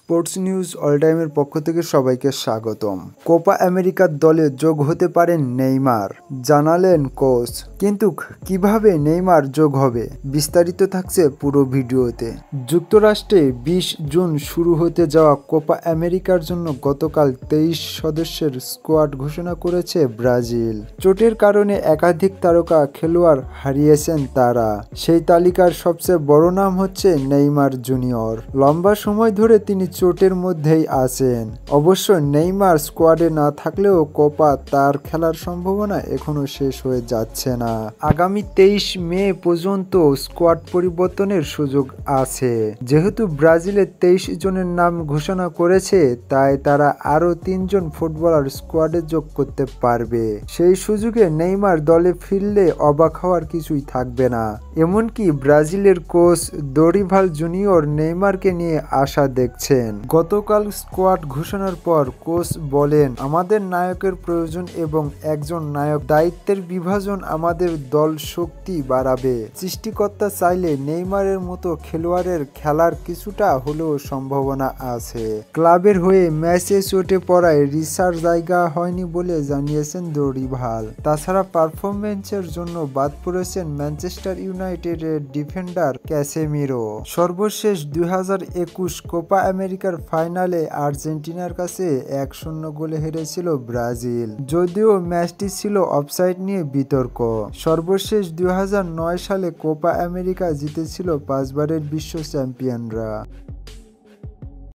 Sports news all টাইমের পক্ষ থেকে সবাইকে স্বাগতম। কোপা আমেরিকার দলে যোগ হতে পারেন নেইমার, জানালেন কোচ। কিন্তু কিভাবে নেইমার যোগ হবে, বিস্তারিত থাকছে পুরো ভিডিওতে। যুক্তরাষ্ট্রে 20 জুন শুরু হতে যাওয়া কোপা আমেরিকার জন্য গতকাল 23 সদস্যের স্কোয়াড ঘোষণা করেছে ব্রাজিল। চোটের কারণে একাধিক তারকা খেলোয়াড় হারিয়েছেন তারা। সেই তালিকার সবচেয়ে বড় নাম হচ্ছে নেইমার জুনিয়র। লম্বা সময় ধরে তিনি চোটের মধ্যেই আছেন। অবশ্য নেইমার স্কোয়াডে না থাকলেও কোপা তার খেলার সম্ভাবনা এখনো শেষ হয়ে যাচ্ছে না। আগামী 23 মে পর্যন্ত স্কোয়াড পরিবর্তনের সুযোগ আছে। যেহেতু ব্রাজিলের 23 জনের নাম ঘোষণা করেছে, তাই তারা আরও 3 জন ফুটবলার স্কোয়াডে যোগ করতে পারবে। সেই সুযোগে নেইমার দলে ফিরলে অবাক হওয়ার কিছুই থাকবে না। এমনকি ব্রাজিলের কোচ দরিভাল জুনিয়র নেইমারকে নিয়ে আশা দেখছেন। গতকাল স্কোয়াড ঘোষণার পর কোচ বলেন, আমাদের নায়কের প্রয়োজন এবং একজন নায়ক দায়িত্বের বিভাজন আমাদের দল শক্তি বাড়াবে। সৃষ্টিকর্তা চাইলে নেইমারের মতো খেলোয়াড়ের খেলার কিছুটা হলেও সম্ভাবনা আছে। ক্লাবের হয়ে ম্যাচে চোটে পড়ায় রিসার জায়গা হয়নি বলে জানিয়েছেন দরিভাল। তাছাড়া পারফরম্যান্সের জন্য বাদ পড়েছেন ম্যানচেস্টার ইউনাইটেডের ডিফেন্ডার ক্যাসেমিরো। সর্বশেষ 2021 কোপা আমেরিকার ফাইনালে আর্জেন্টিনার কাছে 1-0 গোলে হেরেছিল ব্রাজিল। যদিও ম্যাচটি ছিল অফসাইড নিয়ে বিতর্ক। সর্বশেষ 2009 সালে কোপা আমেরিকা জিতেছিল 5 বারের বিশ্ব চ্যাম্পিয়নরা।